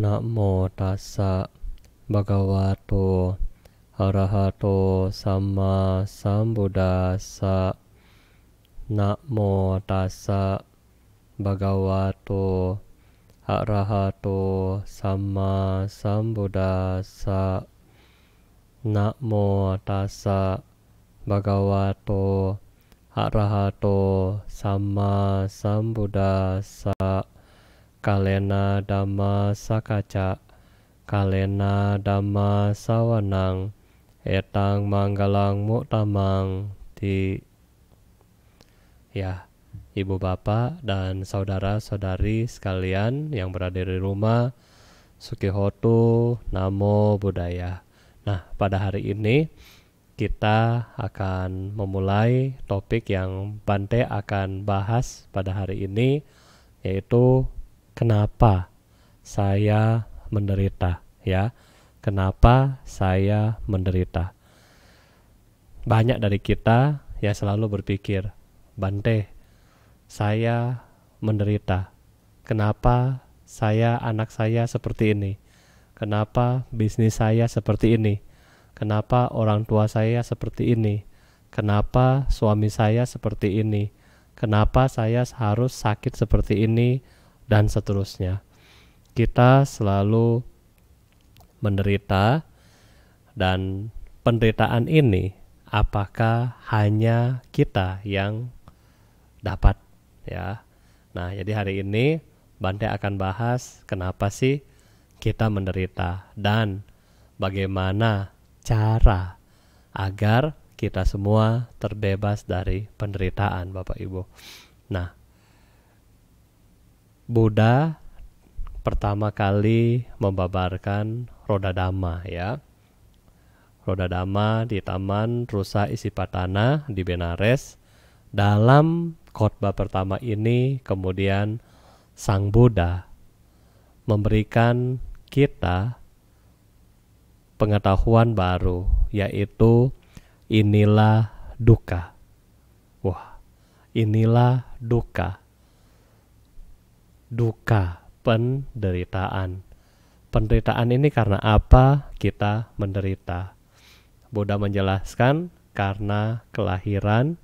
Namo tassa bhagavato arahato samma sambuddhassa. Namo tassa bhagavato arahato samma sambuddhassa. Namo tassa bhagavato arahato samma sambuddhassa. Kalena dhamma sakaca, kalena dhamma sawanang, etang manggalang muktamang di. Ya, ibu bapak dan saudara-saudari sekalian yang berada di rumah, Sukihotu, Namo Buddhaya. Nah, pada hari ini kita akan memulai topik yang Bante akan bahas pada hari ini, yaitu kenapa saya menderita, ya. Kenapa saya menderita? Banyak dari kita yang selalu berpikir, Bante, saya menderita. Kenapa anak saya seperti ini? Kenapa bisnis saya seperti ini? Kenapa orang tua saya seperti ini? Kenapa suami saya seperti ini? Kenapa saya harus sakit seperti ini? Dan seterusnya. Kita selalu menderita, dan penderitaan ini apakah hanya kita yang dapat, ya. Nah, jadi hari ini Bante akan bahas kenapa sih kita menderita dan bagaimana cara agar kita semua terbebas dari penderitaan, Bapak Ibu. Nah, Buddha pertama kali membabarkan Roda Dhamma, ya. Roda Dhamma di Taman Rusa Isipatana di Benares. Dalam khotbah pertama ini kemudian Sang Buddha memberikan kita pengetahuan baru, yaitu inilah dukkha. Wah, inilah dukkha. Dukkha, penderitaan. Penderitaan ini karena apa kita menderita? Buddha menjelaskan karena kelahiran,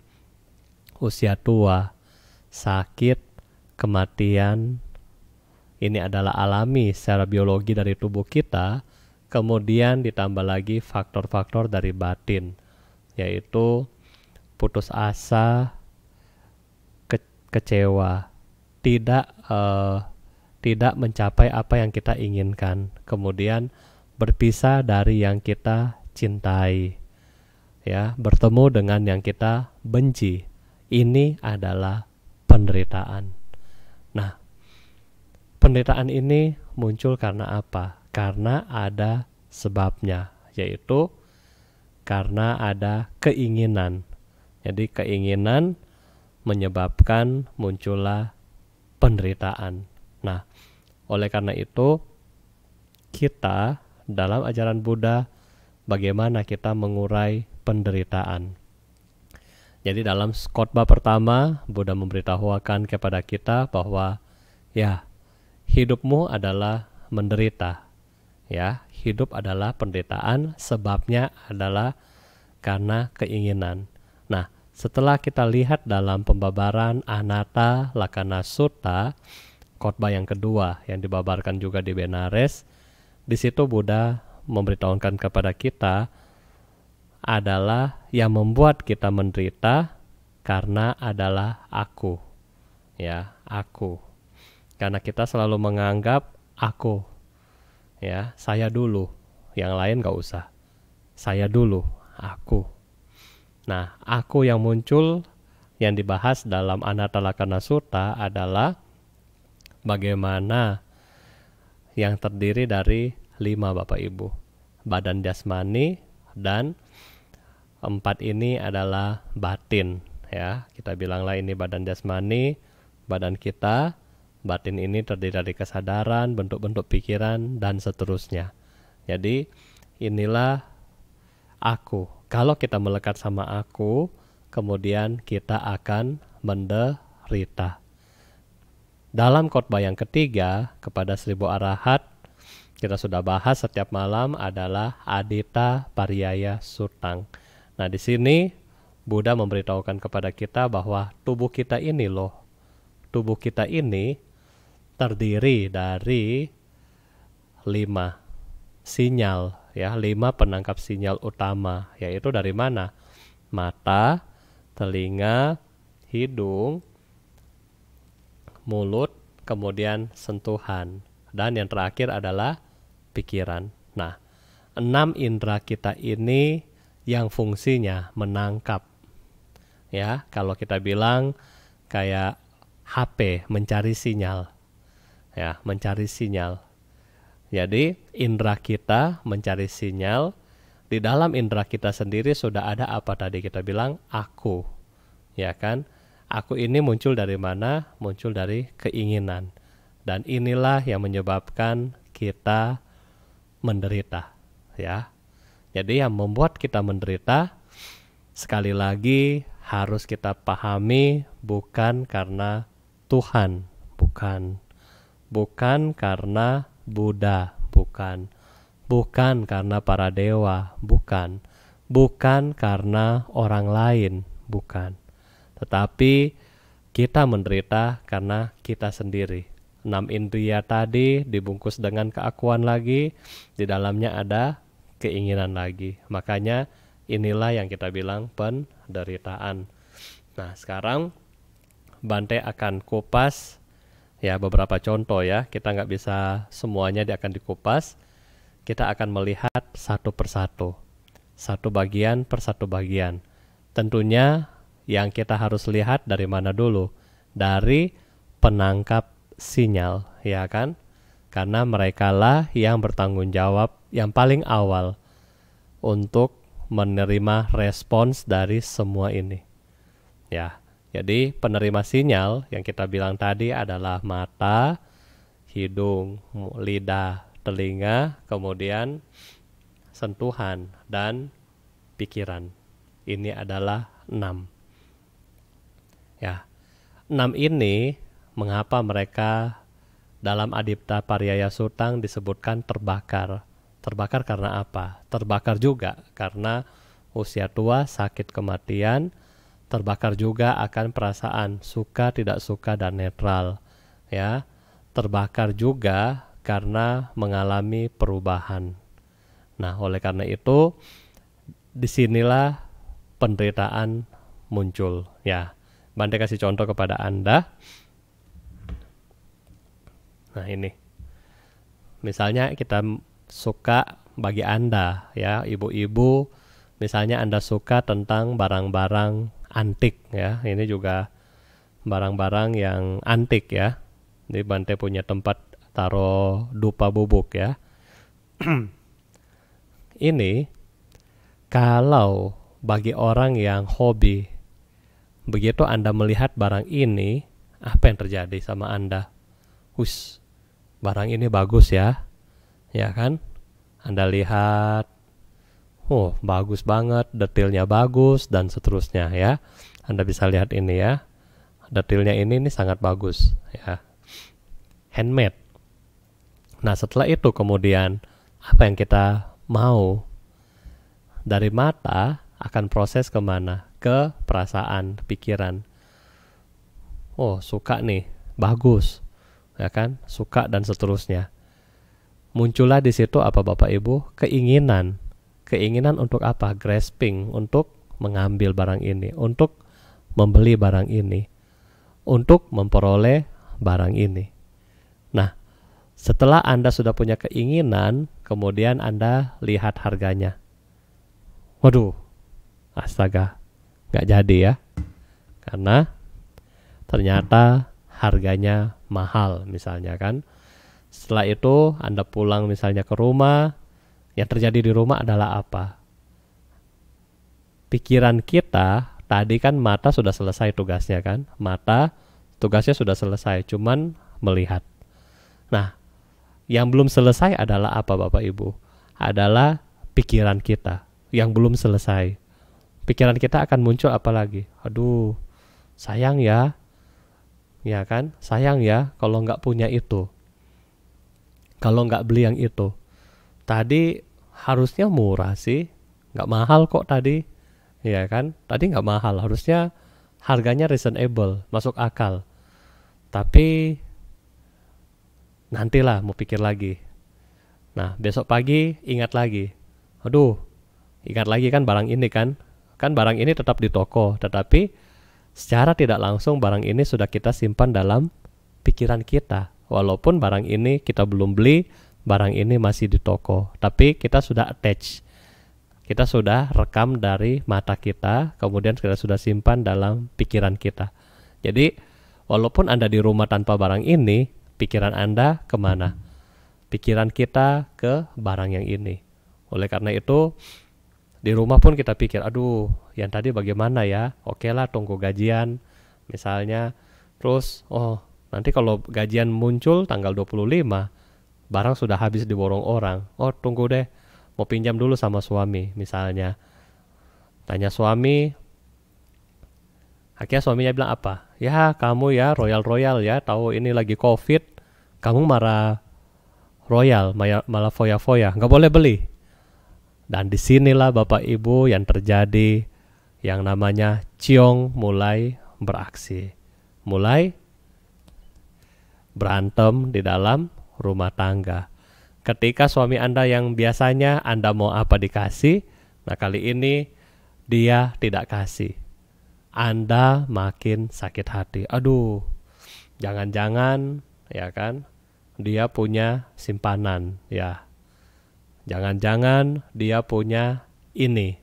usia tua, sakit, kematian. Ini adalah alami secara biologi dari tubuh kita. Kemudian ditambah lagi faktor-faktor dari batin, yaitu putus asa, kecewa, tidak mencapai apa yang kita inginkan, kemudian berpisah dari yang kita cintai, ya, bertemu dengan yang kita benci. Ini adalah penderitaan. Nah, penderitaan ini muncul karena apa? Karena ada sebabnya, yaitu karena ada keinginan. Jadi keinginan menyebabkan muncullah penderitaan. Nah, oleh karena itu kita dalam ajaran Buddha bagaimana kita mengurai penderitaan. Jadi dalam khotbah pertama Buddha memberitahukan kepada kita bahwa ya, hidupmu adalah menderita. Ya, hidup adalah penderitaan, sebabnya adalah karena keinginan. Nah, setelah kita lihat dalam pembabaran Anatta Lakkhana Sutta, khotbah yang kedua yang dibabarkan juga di Benares, di situ Buddha memberitahukan kepada kita adalah yang membuat kita menderita karena adalah aku. Ya, aku. Karena kita selalu menganggap aku. Ya, saya dulu, yang lain gak usah. Saya dulu, aku. Nah, aku yang muncul yang dibahas dalam Anatta Lakkhana Sutta adalah bagaimana yang terdiri dari 5, Bapak Ibu. Badan jasmani dan 4 ini adalah batin, ya. Kita bilanglah ini badan jasmani, badan kita. Batin ini terdiri dari kesadaran, bentuk-bentuk pikiran, dan seterusnya. Jadi inilah aku. Kalau kita melekat sama aku, kemudian kita akan menderita. Dalam khotbah yang ketiga kepada 1000 arahat, kita sudah bahas setiap malam adalah Adita Pariyaya Sutang. Nah, di sini Buddha memberitahukan kepada kita bahwa tubuh kita ini terdiri dari 5 sinyal, ya, 5 penangkap sinyal utama, yaitu dari mana? Mata, telinga, hidung, mulut, kemudian sentuhan, dan yang terakhir adalah pikiran. Nah, 6 indera kita ini yang fungsinya menangkap, ya, kalau kita bilang kayak HP mencari sinyal, ya, mencari sinyal. Jadi indera kita mencari sinyal. Di dalam indera kita sendiri sudah ada apa tadi kita bilang? Aku, ya kan? Aku ini muncul dari mana? Muncul dari keinginan. Dan inilah yang menyebabkan kita menderita, ya. Jadi yang membuat kita menderita, sekali lagi harus kita pahami, bukan karena Tuhan, bukan karena Buddha, bukan karena para dewa, bukan karena orang lain, bukan. Tetapi kita menderita karena kita sendiri. 6 indria tadi dibungkus dengan keakuan lagi, di dalamnya ada keinginan lagi. Makanya inilah yang kita bilang penderitaan. Nah, sekarang Bante akan kupas, ya, beberapa contoh, ya. Kita nggak bisa semuanya akan dikupas. Kita akan melihat satu persatu, satu bagian per satu bagian. Tentunya yang kita harus lihat dari mana dulu? Dari penangkap sinyal, ya kan? Karena merekalah yang bertanggung jawab yang paling awal untuk menerima respons dari semua ini, ya. Jadi penerima sinyal yang kita bilang tadi adalah mata, hidung, lidah, telinga, kemudian sentuhan, dan pikiran. Ini adalah 6. Ya, 6 ini mengapa mereka dalam Adita Pariyaya Sutang disebutkan terbakar? Terbakar karena apa? Terbakar juga karena usia tua, sakit, kematian. Terbakar juga akan perasaan suka, tidak suka, dan netral, ya. Terbakar juga karena mengalami perubahan. Nah, oleh karena itu disinilah penderitaan muncul, ya. Bante kasih contoh kepada Anda. Nah, ini misalnya kita suka, bagi Anda, ya, ibu-ibu, misalnya Anda suka tentang barang-barang antik, ya. Ini juga barang-barang yang antik, ya. Jadi Bante punya tempat taruh dupa bubuk, ya. Ini kalau bagi orang yang hobi, begitu Anda melihat barang ini, apa yang terjadi sama Anda? Barang ini bagus, ya. Ya kan? Anda lihat, bagus banget, detailnya bagus, dan seterusnya, ya. Anda bisa lihat ini, ya. Detailnya ini sangat bagus, ya. Handmade. Nah, setelah itu kemudian apa yang kita mau? Dari mata akan proses kemana? Ke perasaan, pikiran. Suka nih, bagus, ya kan? Suka dan seterusnya. Muncullah di situ apa, Bapak Ibu? Keinginan. Keinginan untuk apa? Grasping, untuk mengambil barang ini, untuk membeli barang ini, untuk memperoleh barang ini. Nah, setelah Anda sudah punya keinginan, kemudian Anda lihat harganya. Waduh, astaga, nggak jadi, ya. Karena ternyata harganya mahal, misalnya, kan. Setelah itu Anda pulang misalnya ke rumah, yang terjadi di rumah adalah apa? Pikiran kita, tadi kan mata sudah selesai tugasnya, kan. Mata tugasnya sudah selesai, cuman melihat. Nah, yang belum selesai adalah apa, Bapak Ibu? Adalah pikiran kita yang belum selesai. Pikiran kita akan muncul apa lagi? Aduh, sayang ya. Ya kan? Sayang ya kalau nggak punya itu. kalau nggak beli yang itu? Tadi harusnya murah sih, nggak mahal kok tadi, ya kan? Tadi nggak mahal, harusnya harganya reasonable, masuk akal. Tapi nantilah mau pikir lagi. Nah, besok pagi ingat lagi. Aduh, ingat lagi kan barang ini kan? Kan barang ini tetap di toko, tetapi secara tidak langsung barang ini sudah kita simpan dalam pikiran kita. Walaupun barang ini kita belum beli, barang ini masih di toko, tapi kita sudah attach. Kita sudah rekam dari mata kita, kemudian kita sudah simpan dalam pikiran kita. Jadi, walaupun Anda di rumah tanpa barang ini, pikiran Anda kemana? Pikiran kita ke barang yang ini. Oleh karena itu, di rumah pun kita pikir, aduh, yang tadi bagaimana ya? Oke lah, tunggu gajian, misalnya. Terus, oh, nanti kalau gajian muncul tanggal 25, barang sudah habis diborong orang. Oh, tunggu deh, mau pinjam dulu sama suami, misalnya. Tanya suami, akhirnya suaminya bilang apa? Ya, kamu ya, royal-royal ya, tahu ini lagi COVID, kamu marah royal, malah foya-foya, nggak boleh beli. Dan disinilah Bapak Ibu yang terjadi yang namanya ciong mulai beraksi. Mulai berantem di dalam rumah tangga. Ketika suami Anda yang biasanya Anda mau apa dikasih, nah kali ini dia tidak kasih. Anda makin sakit hati. Aduh, jangan-jangan ya kan, dia punya simpanan ya. Jangan-jangan dia punya ini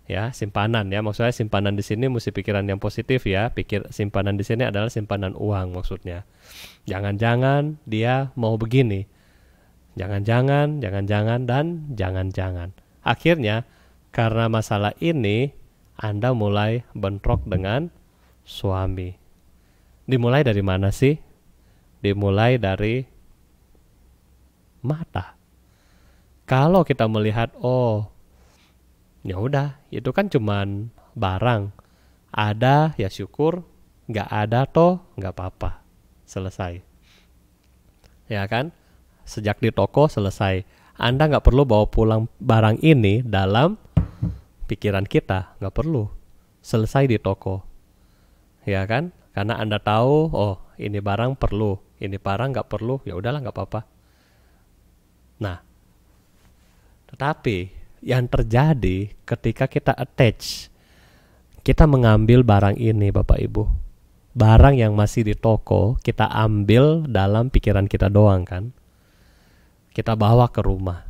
ya, simpanan ya. Maksudnya simpanan di sini mesti pikiran yang positif ya. Pikir simpanan di sini adalah simpanan uang maksudnya. Jangan-jangan dia mau begini. Jangan-jangan, jangan-jangan dan jangan-jangan. Akhirnya karena masalah ini Anda mulai bentrok dengan suami. Dimulai dari mana sih? Dimulai dari mata. Kalau kita melihat, oh, ya udah, itu kan cuman barang. Ada ya syukur, nggak ada toh nggak apa-apa. Selesai. Ya kan? Sejak di toko selesai. Anda nggak perlu bawa pulang barang ini dalam pikiran kita, nggak perlu. Selesai di toko. Ya kan? Karena Anda tahu, oh, ini barang perlu, ini barang nggak perlu, ya udahlah nggak apa-apa. Nah, tetapi yang terjadi ketika kita attach, kita mengambil barang ini Bapak Ibu. Barang yang masih di toko, kita ambil dalam pikiran kita doang kan. Kita bawa ke rumah.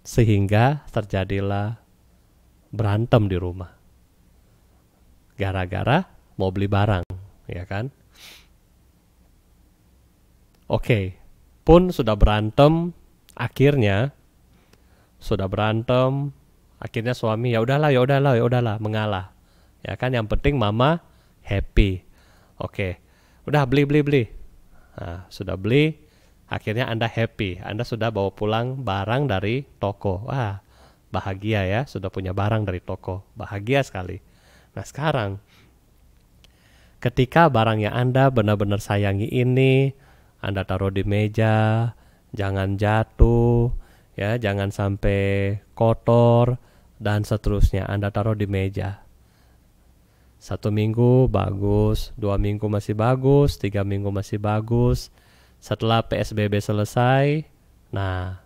Sehingga terjadilah berantem di rumah. Gara-gara mau beli barang, ya kan? Oke, pun sudah berantem, akhirnya suami ya udahlah mengalah. Ya kan, yang penting mama happy. Oke. Udah beli. Nah, sudah beli, akhirnya Anda happy. Anda sudah bawa pulang barang dari toko. Wah, bahagia ya, sudah punya barang dari toko. Bahagia sekali. Nah, sekarang ketika barang yang Anda benar-benar sayangi ini Anda taruh di meja, jangan jatuh, ya, jangan sampai kotor, dan seterusnya. Anda taruh di meja. 1 minggu bagus, 2 minggu masih bagus, 3 minggu masih bagus. Setelah PSBB selesai, nah,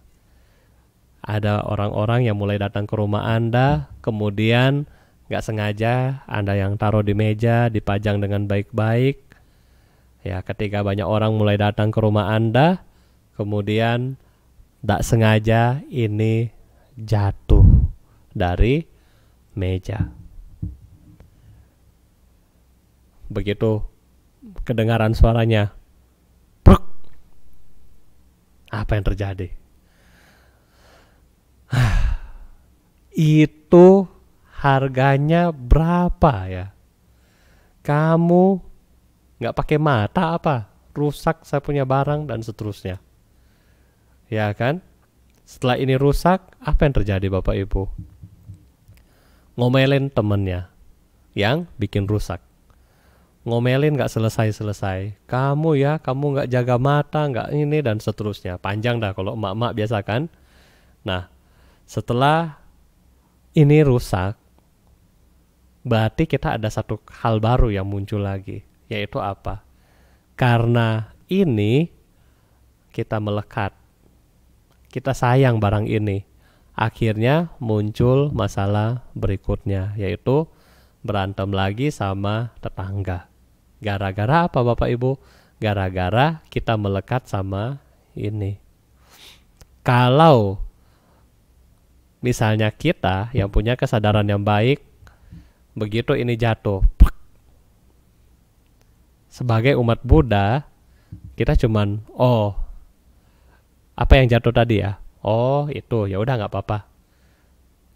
ada orang-orang yang mulai datang ke rumah Anda, kemudian gak sengaja Anda yang taruh di meja dipajang dengan baik-baik. Ya, ketika banyak orang mulai datang ke rumah Anda, kemudian tak sengaja ini jatuh dari meja. Begitu kedengaran suaranya, pruk, apa yang terjadi? Itu harganya berapa ya? Kamu nggak pakai mata apa? Rusak saya punya barang dan seterusnya. Ya kan? Setelah ini rusak, apa yang terjadi Bapak Ibu? Ngomelin temennya yang bikin rusak. ngomelin nggak selesai-selesai. Kamu ya, kamu nggak jaga mata, nggak ini dan seterusnya. Panjang dah kalau emak-emak biasa kan. Nah, setelah ini rusak, berarti kita ada satu hal baru yang muncul lagi, yaitu apa? Karena ini kita melekat, kita sayang barang ini. Akhirnya muncul masalah berikutnya, yaitu berantem lagi sama tetangga. Gara-gara apa Bapak Ibu? Gara-gara kita melekat sama ini. Kalau misalnya kita yang punya kesadaran yang baik, begitu ini jatuh, sebagai umat Buddha, kita cuman, oh, apa yang jatuh tadi ya? Oh, itu, ya udah nggak apa-apa.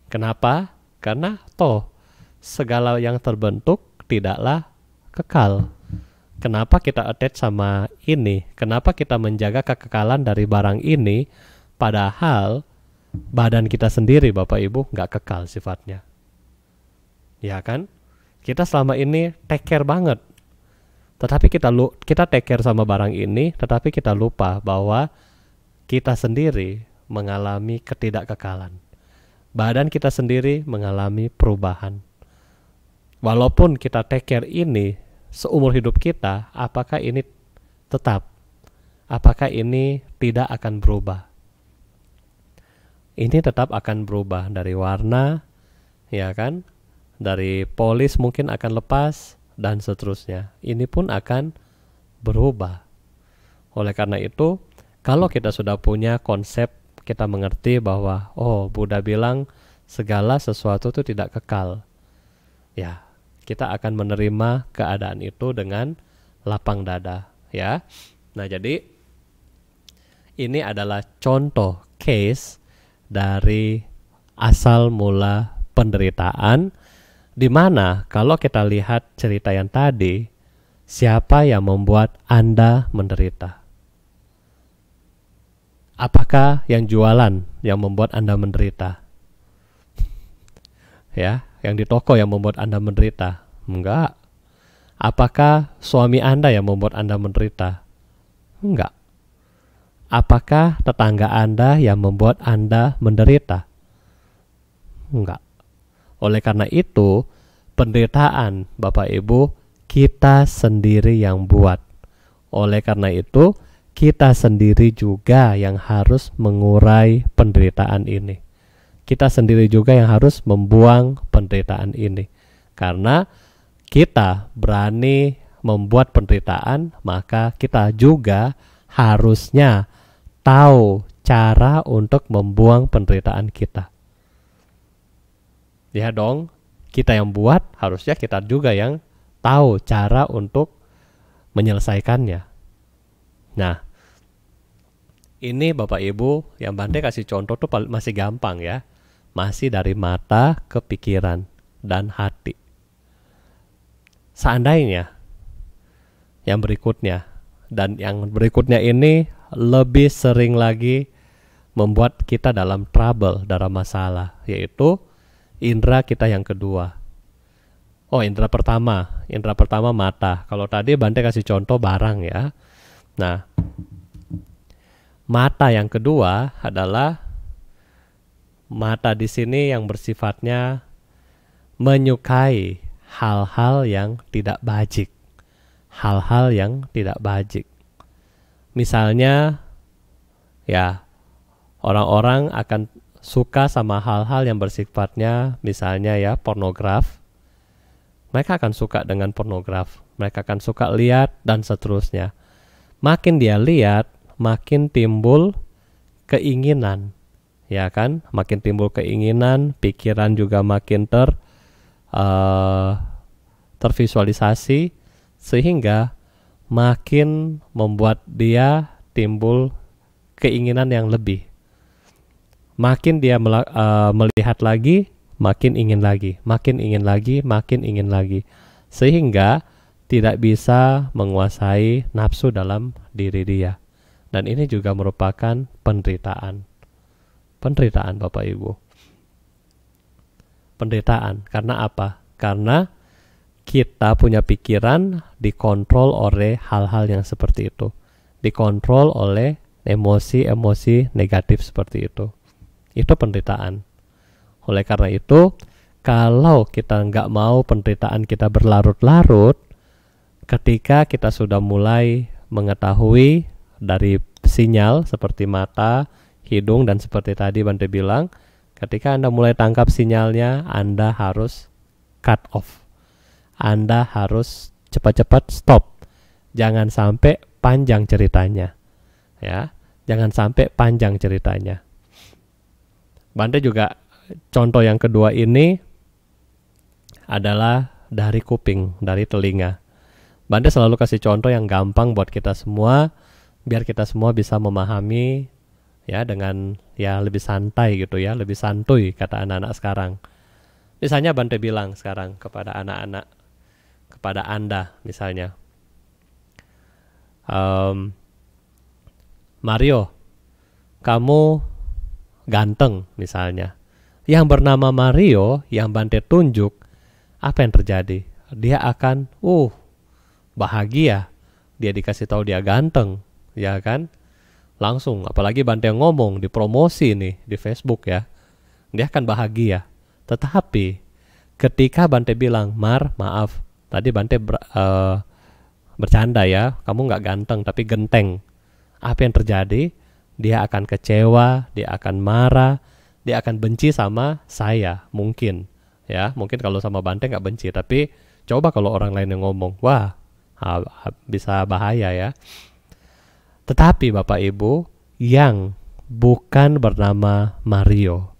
Kenapa? Karena toh segala yang terbentuk tidaklah kekal. Kenapa kita attach sama ini? Kenapa kita menjaga kekekalan dari barang ini? Padahal badan kita sendiri, Bapak Ibu, nggak kekal sifatnya. Ya kan? Kita selama ini take care banget. Tetapi kita take care sama barang ini, tetapi kita lupa bahwa kita sendiri mengalami ketidakkekalan. Badan kita sendiri mengalami perubahan. Walaupun kita take care ini seumur hidup kita, apakah ini tetap? Apakah ini tidak akan berubah? Ini tetap akan berubah dari warna, ya kan? Dari polis mungkin akan lepas dan seterusnya. Ini pun akan berubah. Oleh karena itu, kalau kita sudah punya konsep, kita mengerti bahwa oh, Buddha bilang segala sesuatu itu tidak kekal. Ya, kita akan menerima keadaan itu dengan lapang dada, ya. Nah, jadi ini adalah contoh case dari asal mula penderitaan, di mana kalau kita lihat cerita yang tadi, siapa yang membuat Anda menderita? Apakah yang jualan yang membuat Anda menderita? Ya, yang di toko yang membuat Anda menderita? Enggak. Apakah suami Anda yang membuat Anda menderita? Enggak. Apakah tetangga Anda yang membuat Anda menderita? Enggak. Oleh karena itu, penderitaan Bapak Ibu, kita sendiri yang buat. Oleh karena itu, kita sendiri juga yang harus mengurai penderitaan ini. Kita sendiri juga yang harus membuang penderitaan ini. Karena kita berani membuat penderitaan, maka kita juga harusnya tahu cara untuk membuang penderitaan kita. Ya dong, kita yang buat, harusnya kita juga yang tahu cara untuk menyelesaikannya. Nah, ini Bapak Ibu yang Bante kasih contoh tuh masih gampang ya. Masih dari mata ke pikiran dan hati. Seandainya yang berikutnya, dan yang berikutnya ini lebih sering lagi membuat kita dalam trouble, dalam masalah, yaitu indera kita yang kedua. Oh, indera pertama mata. Kalau tadi Bante kasih contoh barang ya. Nah, mata yang kedua adalah mata di sini yang bersifatnya menyukai hal-hal yang tidak bajik. Hal-hal yang tidak bajik. Misalnya, ya, orang-orang akan suka sama hal-hal yang bersifatnya, misalnya ya, pornograf. Mereka akan suka dengan pornograf. Mereka akan suka lihat dan seterusnya. Makin dia lihat, makin timbul keinginan. Ya kan? Makin timbul keinginan, pikiran juga makin tervisualisasi, sehingga makin membuat dia timbul keinginan yang lebih. Makin dia melihat lagi, makin ingin lagi, makin ingin lagi, makin ingin lagi. Sehingga tidak bisa menguasai nafsu dalam diri dia. Dan ini juga merupakan penderitaan. Penderitaan Bapak Ibu. Penderitaan. Karena apa? Karena kita punya pikiran dikontrol oleh hal-hal yang seperti itu, dikontrol oleh emosi-emosi negatif seperti itu. Itu penderitaan. Oleh karena itu, kalau kita nggak mau penderitaan kita berlarut-larut, ketika kita sudah mulai mengetahui dari sinyal seperti mata, hidung, dan seperti tadi Bante bilang, ketika Anda mulai tangkap sinyalnya, Anda harus cut off. Anda harus cepat-cepat stop. Jangan sampai panjang ceritanya. Ya, jangan sampai panjang ceritanya. Bante juga contoh yang kedua ini adalah dari kuping, dari telinga. Bante selalu kasih contoh yang gampang buat kita semua, biar kita semua bisa memahami ya dengan ya lebih santai gitu ya, lebih santuy kata anak-anak sekarang. Misalnya Bante bilang sekarang kepada anak-anak, kepada Anda misalnya, Mario, kamu ganteng misalnya. Yang bernama Mario yang Bante tunjuk, apa yang terjadi? Dia akan bahagia. Dia dikasih tahu dia ganteng, ya kan? Langsung, apalagi Bante yang ngomong dipromosi nih di Facebook ya, dia akan bahagia. Tetapi ketika Bante bilang, maaf, tadi Bante bercanda ya, kamu nggak ganteng tapi genteng. Apa yang terjadi? Dia akan kecewa, dia akan marah, dia akan benci sama saya mungkin. Ya, mungkin kalau sama Bante nggak benci, tapi coba kalau orang lain yang ngomong, wah, bisa bahaya ya. Tetapi Bapak Ibu, yang bukan bernama Mario,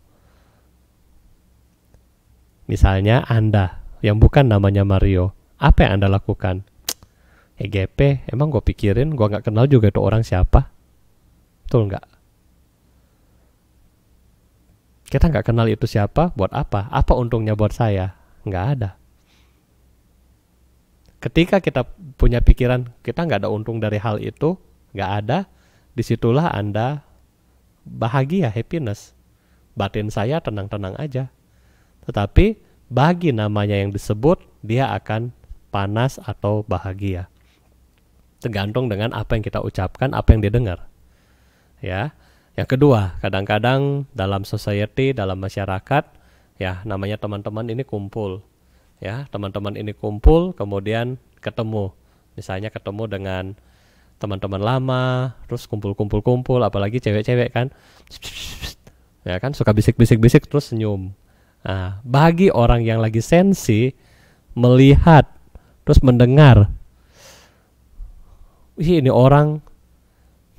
misalnya Anda yang bukan namanya Mario, apa yang Anda lakukan? EGP, emang gue pikirin, gue nggak kenal juga itu orang siapa. Betul nggak? Kita nggak kenal itu siapa, buat apa? Apa untungnya buat saya? Nggak ada. Ketika kita punya pikiran, kita nggak ada untung dari hal itu, nggak ada, disitulah Anda bahagia, happiness. Batin saya tenang-tenang aja. Tetapi bagi namanya yang disebut, dia akan panas atau bahagia. Tergantung dengan apa yang kita ucapkan, apa yang didengar. Ya. Yang kedua, kadang-kadang dalam society, dalam masyarakat, ya namanya teman-teman ini kumpul. Ya, teman-teman ini kumpul, kemudian ketemu. Misalnya ketemu dengan teman-teman lama, terus kumpul-kumpul, apalagi cewek-cewek kan. Ya kan, suka bisik-bisik terus senyum. Nah, bagi orang yang lagi sensi, melihat, terus mendengar, ini orang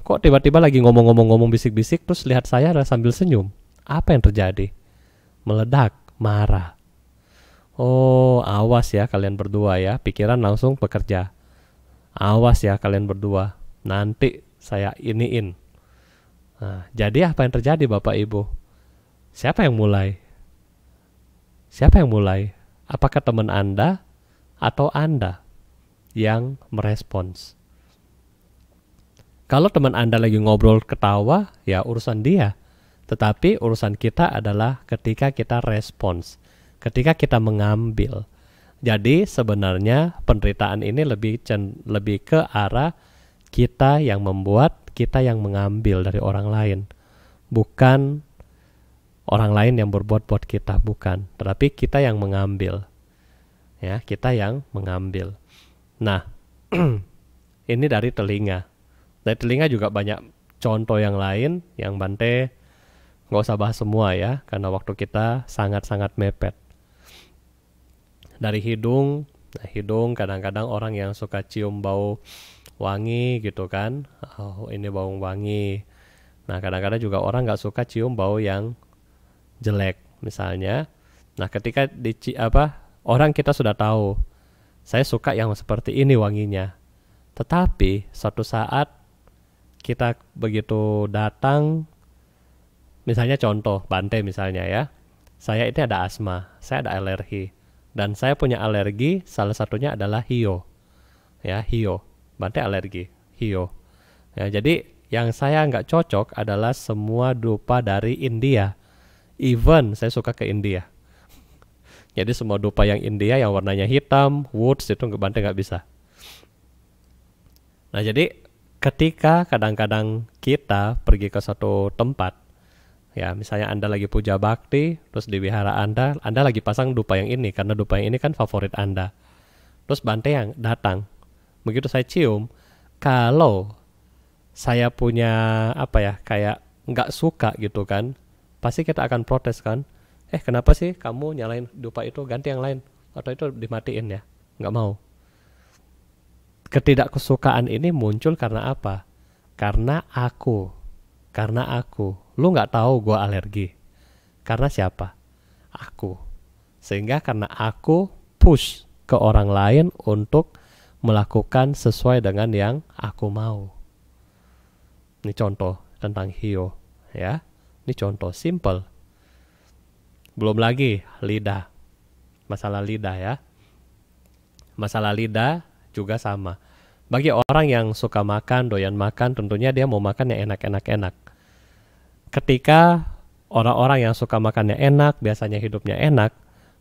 kok tiba-tiba lagi ngomong-ngomong bisik-bisik terus lihat saya sambil senyum. Apa yang terjadi? Meledak, marah. Oh, awas ya kalian berdua ya. Pikiran langsung bekerja. Awas ya kalian berdua. Nanti saya iniin. Nah, jadi apa yang terjadi Bapak Ibu? Siapa yang mulai? Siapa yang mulai? Apakah teman Anda atau Anda yang merespons? Kalau teman Anda lagi ngobrol ketawa, ya urusan dia. Tetapi urusan kita adalah ketika kita respons, ketika kita mengambil. Jadi sebenarnya penderitaan ini lebih ke arah kita yang membuat, kita yang mengambil dari orang lain. Bukan orang lain yang berbuat buat kita, bukan. Tetapi kita yang mengambil. Ya, kita yang mengambil. Nah, ini dari telinga. Dari telinga juga banyak contoh yang lain yang Bante nggak usah bahas semua ya, karena waktu kita sangat-sangat mepet. Dari hidung, nah hidung kadang-kadang orang yang suka cium bau wangi gitu kan, oh ini bau wangi. Nah kadang-kadang juga orang nggak suka cium bau yang jelek misalnya. Nah ketika orang kita sudah tahu, saya suka yang seperti ini wanginya. Tetapi suatu saat kita begitu datang, misalnya contoh Bante misalnya ya, saya ini ada asma, saya ada alergi, dan saya punya alergi salah satunya adalah hio, ya hio, Bante alergi hio. Ya, jadi yang saya nggak cocok adalah semua dupa dari India, even saya suka ke India. Jadi semua dupa yang India yang warnanya hitam, woods itu Bante nggak bisa. Nah jadi ketika kadang-kadang kita pergi ke suatu tempat, ya misalnya Anda lagi puja bakti, terus di wihara Anda lagi pasang dupa yang ini, karena dupa yang ini kan favorit Anda. Terus Bante yang datang, begitu saya cium, kalau saya punya apa ya, kayak nggak suka gitu kan, pasti kita akan protes kan, kenapa sih kamu nyalain dupa itu, ganti yang lain, atau itu dimatiin ya, nggak mau. Ketidaksukaan ini muncul karena apa? Karena aku. Lu nggak tahu gue alergi. Karena siapa? Aku. Sehingga karena aku push ke orang lain untuk melakukan sesuai dengan yang aku mau. Ini contoh tentang hio, ya. Ini contoh simple. Belum lagi lidah. Masalah lidah ya. Masalah lidah juga sama. Bagi orang yang suka makan, doyan makan, tentunya dia mau makan yang enak-enak. Ketika orang-orang yang suka makannya enak, biasanya hidupnya enak,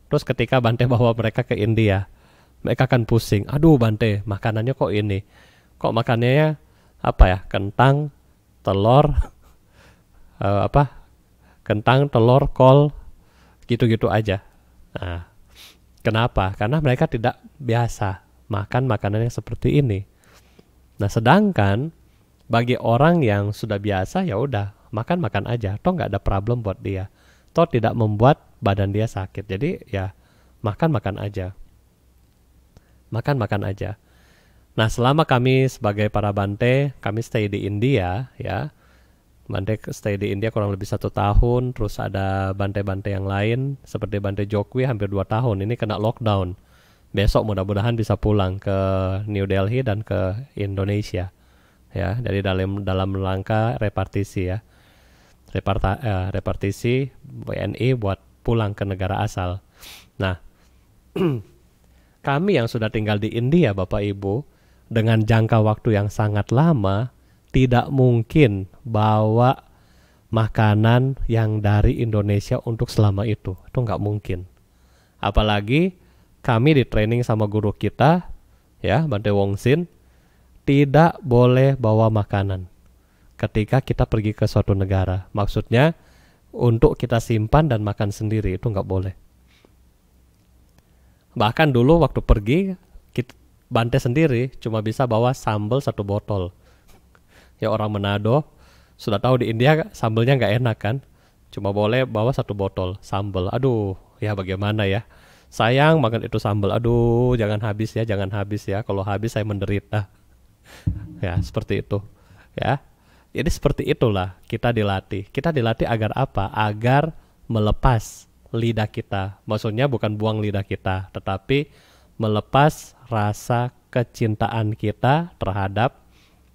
terus ketika Bante bawa mereka ke India, mereka akan pusing. Aduh Bante, makanannya kok ini? Kok makanannya apa ya? Kentang, telur, kentang, telur, kol, gitu-gitu aja. Nah, kenapa? Karena mereka tidak biasa makan makanan yang seperti ini. Nah, sedangkan bagi orang yang sudah biasa, ya udah makan aja, toh nggak ada problem buat dia, toh tidak membuat badan dia sakit. Jadi ya makan aja, makan aja. Nah, selama kami sebagai para Bante, kami stay di India, ya, Bante stay di India kurang lebih 1 tahun. Terus ada Bante-Bante yang lain seperti Bante Jokwi hampir 2 tahun. Ini kena lockdown. Besok mudah-mudahan bisa pulang ke New Delhi dan ke Indonesia, ya. Jadi dalam rangka repartisi ya, repartisi WNI buat pulang ke negara asal. Nah, kami yang sudah tinggal di India, Bapak Ibu, dengan jangka waktu yang sangat lama, tidak mungkin bawa makanan yang dari Indonesia untuk selama itu nggak mungkin. Apalagi kami di training sama guru kita, ya, Bante Wongsin, tidak boleh bawa makanan ketika kita pergi ke suatu negara. Maksudnya untuk kita simpan dan makan sendiri, itu nggak boleh. Bahkan dulu waktu pergi, Bante sendiri cuma bisa bawa sambal 1 botol. Ya orang Manado sudah tahu di India sambalnya nggak enak kan, cuma boleh bawa 1 botol sambal. Aduh, ya bagaimana ya, sayang makan itu sambal. Aduh, jangan habis ya, kalau habis saya menderita. Ya seperti itu ya. Jadi seperti itulah kita dilatih agar apa? Agar melepas lidah kita. Maksudnya bukan buang lidah kita, tetapi melepas rasa kecintaan kita terhadap,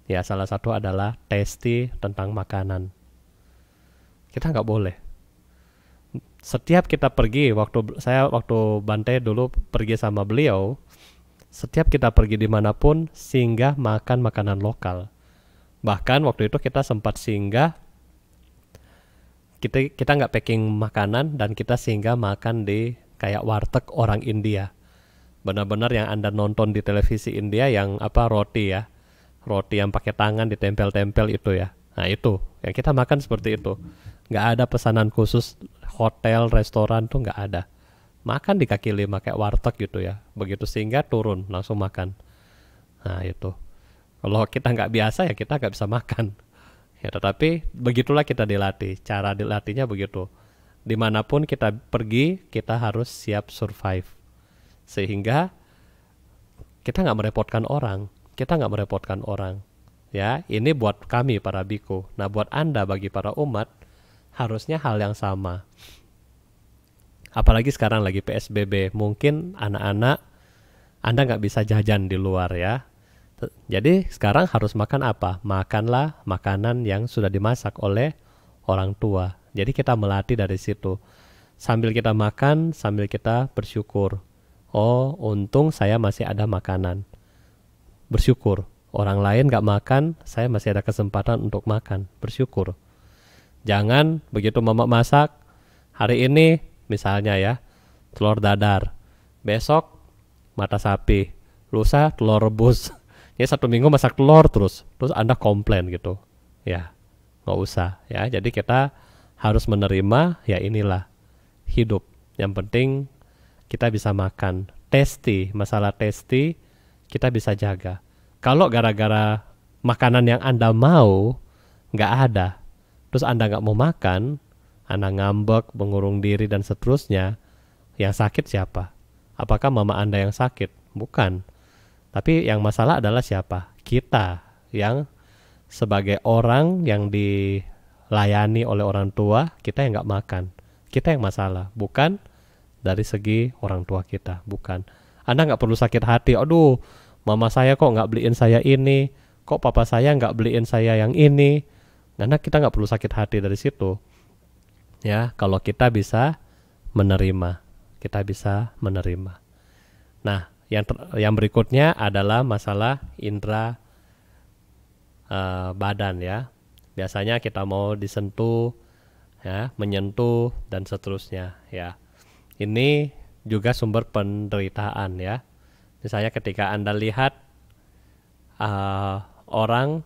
ya salah satu adalah tasty tentang makanan. Kita nggak boleh. Setiap kita pergi, waktu Bante dulu pergi sama beliau, setiap kita pergi dimanapun singgah makan makanan lokal. Bahkan waktu itu kita sempat singgah, kita nggak packing makanan dan kita singgah makan di kayak warteg orang India. Benar-benar yang Anda nonton di televisi India yang roti ya, roti yang pakai tangan ditempel-tempel itu ya. Nah itu yang kita makan seperti itu. Nggak ada pesanan khusus hotel, restoran tuh nggak ada. Makan di kaki 5 kayak warteg gitu ya. Begitu singgah turun langsung makan. Nah itu. Kalau kita nggak biasa ya kita nggak bisa makan. Ya tetapi begitulah kita dilatih. Cara dilatihnya begitu. Dimanapun kita pergi kita harus siap survive. Sehingga kita nggak merepotkan orang. Ya, ini buat kami para biku. Nah, buat Anda bagi para umat harusnya hal yang sama. Apalagi sekarang lagi PSBB, mungkin anak-anak Anda nggak bisa jajan di luar ya. Jadi sekarang harus makan apa? Makanlah makanan yang sudah dimasak oleh orang tua. Jadi kita melatih dari situ. Sambil kita makan, sambil kita bersyukur. Oh, untung saya masih ada makanan. Bersyukur. Orang lain gak makan, saya masih ada kesempatan untuk makan. Bersyukur. Jangan begitu mama masak, hari ini misalnya ya, telur dadar, besok mata sapi, lusa telur rebus. Ya 1 minggu masak telur terus Anda komplain gitu. Ya, nggak usah ya. Jadi kita harus menerima, ya inilah hidup. Yang penting kita bisa makan. Masalah tasty kita bisa jaga. Kalau gara-gara makanan yang Anda mau nggak ada, terus Anda nggak mau makan, Anda ngambek, mengurung diri dan seterusnya, yang sakit siapa? Apakah mama Anda yang sakit? Bukan. Tapi yang masalah adalah siapa? Kita yang sebagai orang yang dilayani oleh orang tua, kita yang nggak makan. Kita yang masalah, bukan dari segi orang tua kita, bukan. Anda nggak perlu sakit hati. Aduh, mama saya kok nggak beliin saya ini, kok papa saya nggak beliin saya yang ini. Karena kita nggak perlu sakit hati dari situ. Ya, kalau kita bisa menerima, kita bisa menerima. Nah, yang berikutnya adalah masalah indera badan ya. Biasanya kita mau disentuh, ya, menyentuh dan seterusnya ya. Ini juga sumber penderitaan ya. Misalnya ketika Anda lihat orang,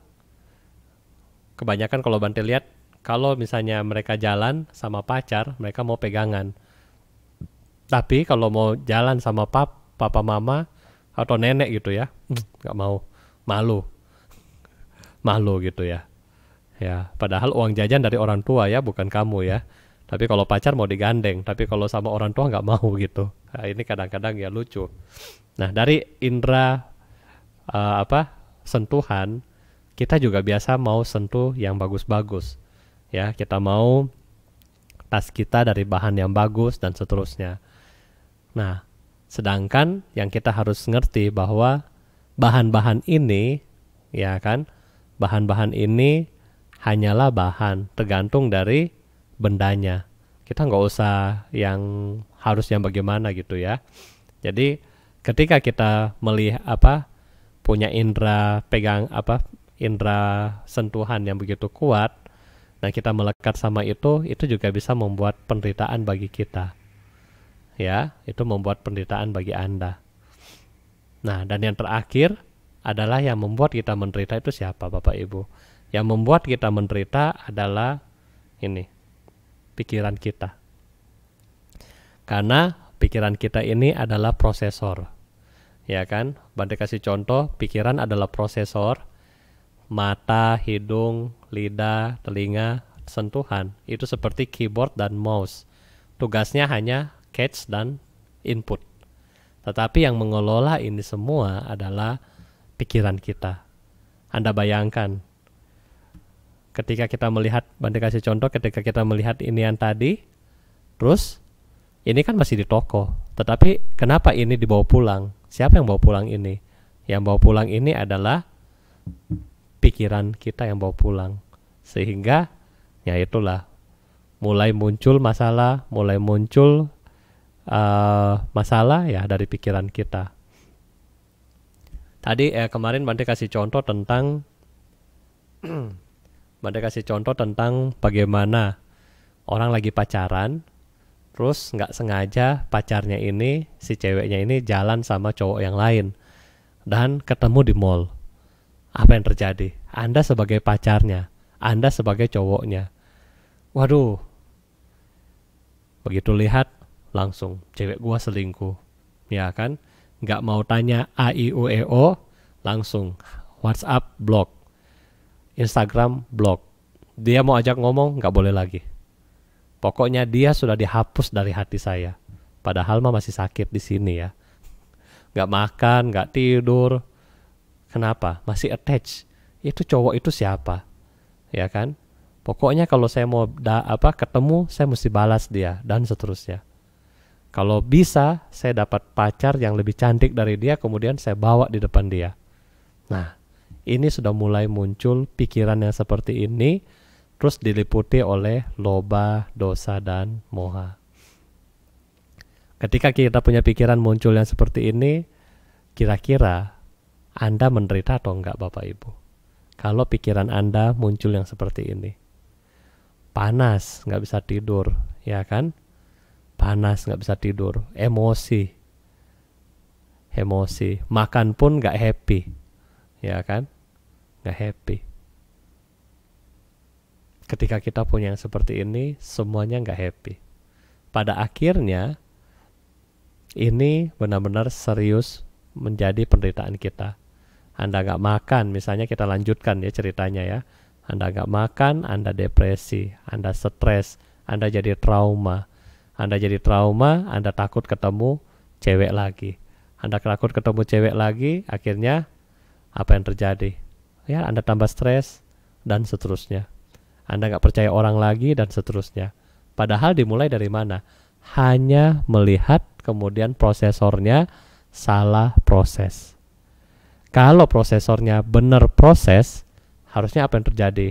kebanyakan kalau Bante lihat, kalau misalnya mereka jalan sama pacar, mereka mau pegangan. Tapi kalau mau jalan sama papa mama atau nenek gitu ya, nggak mau, malu gitu ya. Ya, padahal uang jajan dari orang tua ya, bukan kamu ya. Tapi kalau pacar mau digandeng, tapi kalau sama orang tua nggak mau gitu. Nah, ini kadang-kadang ya lucu. Nah, dari indera sentuhan, kita juga biasa mau sentuh yang bagus-bagus. Ya, kita mau tas kita dari bahan yang bagus dan seterusnya. Nah, sedangkan yang kita harus ngerti bahwa bahan-bahan ini, ya kan, bahan-bahan ini hanyalah bahan, tergantung dari bendanya. Kita nggak usah yang harus yang bagaimana gitu ya. Jadi ketika kita melihat punya indera indera sentuhan yang begitu kuat, nah kita melekat sama itu juga bisa membuat penderitaan bagi kita. Ya, itu membuat penderitaan bagi Anda. Nah, dan yang terakhir adalah yang membuat kita menderita itu siapa, Bapak Ibu? Yang membuat kita menderita adalah ini, pikiran kita. Karena pikiran kita ini adalah prosesor. Ya kan? Bante kasih contoh, pikiran adalah prosesor. Mata, hidung, lidah, telinga, sentuhan. Itu seperti keyboard dan mouse. Tugasnya hanya catch dan input. Tetapi yang mengelola ini semua adalah pikiran kita. Anda bayangkan, ketika kita melihat, Bante kasih contoh, ketika kita melihat ini yang tadi, terus ini kan masih di toko, tetapi kenapa ini dibawa pulang? Siapa yang bawa pulang ini? Yang bawa pulang ini adalah pikiran kita yang bawa pulang. Sehingga ya itulah, mulai muncul masalah, masalah ya dari pikiran kita. Tadi kemarin Bante kasih contoh tentang bagaimana orang lagi pacaran, terus nggak sengaja pacarnya ini, si ceweknya ini jalan sama cowok yang lain dan ketemu di mall. Apa yang terjadi? Anda sebagai pacarnya, Anda sebagai cowoknya, waduh, begitu lihat langsung cewek gua selingkuh, ya kan? Nggak mau tanya A I U E O, langsung WhatsApp blok, Instagram blok. Dia mau ajak ngomong nggak boleh lagi. Pokoknya dia sudah dihapus dari hati saya. Padahal mah masih sakit di sini ya. Nggak makan, nggak tidur. Kenapa? Masih attach. Itu cowok itu siapa? Ya kan? Pokoknya kalau saya mau ketemu, saya mesti balas dia dan seterusnya. Kalau bisa, saya dapat pacar yang lebih cantik dari dia, kemudian saya bawa di depan dia. Nah, ini sudah mulai muncul pikiran yang seperti ini, terus diliputi oleh loba, dosa, dan moha. Ketika kita punya pikiran muncul yang seperti ini, kira-kira Anda menderita atau enggak, Bapak Ibu? Kalau pikiran Anda muncul yang seperti ini. Panas, nggak bisa tidur, ya kan? panas, nggak bisa tidur, emosi, makan pun nggak happy, ya kan? Nggak happy. Ketika kita punya yang seperti ini, semuanya nggak happy. Pada akhirnya, ini benar-benar serius menjadi penderitaan kita. Anda nggak makan, misalnya kita lanjutkan ya ceritanya ya. Anda nggak makan, Anda depresi, Anda stres, Anda jadi trauma. Anda takut ketemu cewek lagi. Anda takut ketemu cewek lagi, akhirnya apa yang terjadi? Ya, Anda tambah stres, dan seterusnya. Anda nggak percaya orang lagi, dan seterusnya. Padahal dimulai dari mana? Hanya melihat kemudian prosesornya salah proses. Kalau prosesornya benar proses, harusnya apa yang terjadi?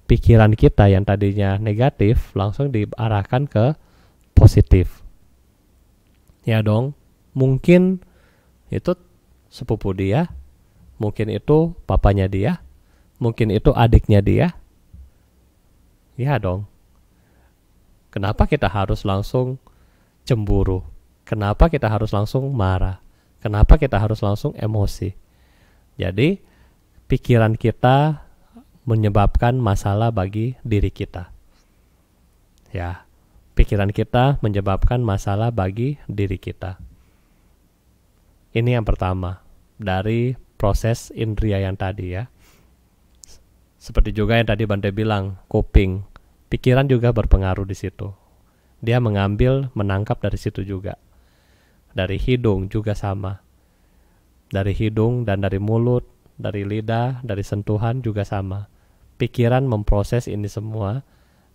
Pikiran kita yang tadinya negatif langsung diarahkan ke positif. Ya dong, mungkin itu sepupu dia, mungkin itu papanya dia, mungkin itu adiknya dia. Ya dong. Kenapa kita harus langsung cemburu? Kenapa kita harus langsung marah? Kenapa kita harus langsung emosi? Jadi, pikiran kita menyebabkan masalah bagi diri kita. Ya, pikiran kita menyebabkan masalah bagi diri kita. Ini yang pertama dari proses indria yang tadi ya. Seperti juga yang tadi Bante bilang, kuping, pikiran juga berpengaruh di situ. Dia menangkap dari situ juga. Dari hidung juga sama. Dari hidung dan dari mulut, dari lidah, dari sentuhan juga sama. Pikiran memproses ini semua.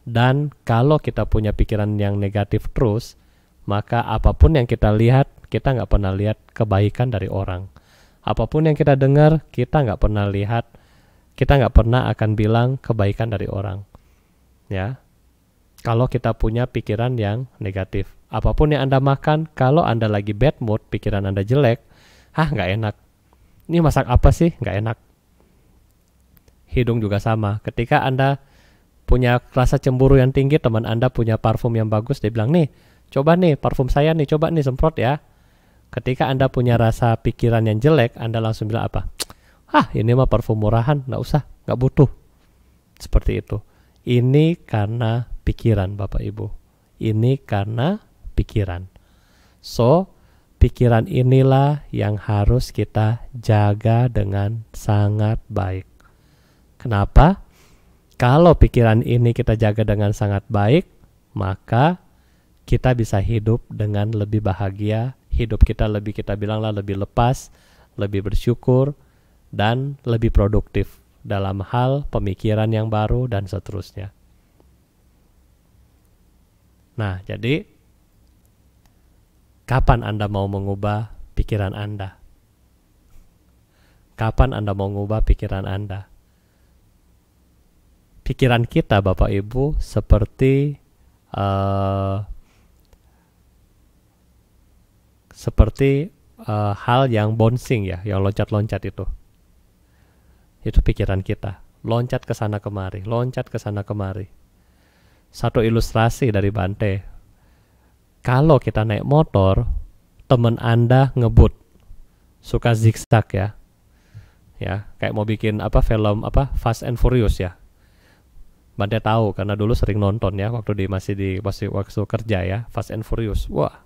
Dan kalau kita punya pikiran yang negatif terus, maka apapun yang kita lihat, kita nggak pernah lihat kebaikan dari orang. Apapun yang kita dengar, kita nggak pernah lihat, kita nggak pernah akan bilang kebaikan dari orang. Ya, kalau kita punya pikiran yang negatif, apapun yang Anda makan, kalau Anda lagi bad mood, pikiran Anda jelek, nggak enak. Ini masak apa sih? Nggak enak. Hidung juga sama. Ketika Anda punya rasa cemburu yang tinggi, teman Anda punya parfum yang bagus, dia bilang, nih, coba nih parfum saya nih, coba nih semprot ya. Ketika Anda punya rasa pikiran yang jelek, Anda langsung bilang apa? Ini mah parfum murahan, nggak usah, nggak butuh. Seperti itu. Ini karena pikiran, Bapak Ibu. Ini karena pikiran. So, pikiran inilah yang harus kita jaga dengan sangat baik. Kenapa? Kalau pikiran ini kita jaga dengan sangat baik, maka kita bisa hidup dengan lebih bahagia. Hidup kita bilanglah lebih lepas, lebih bersyukur, dan lebih produktif dalam hal pemikiran yang baru dan seterusnya. Nah, jadi kapan Anda mau mengubah pikiran Anda? Kapan Anda mau mengubah pikiran Anda? Pikiran kita, Bapak Ibu, seperti hal yang bouncing ya, yang loncat-loncat itu. Itu pikiran kita, loncat ke sana kemari, loncat ke sana kemari. Satu ilustrasi dari Bante. Kalau kita naik motor, teman Anda ngebut, suka zigzag ya. Ya, kayak mau bikin film Fast and Furious ya. Bante tahu karena dulu sering nonton ya waktu waktu kerja ya, Fast and Furious. Wah.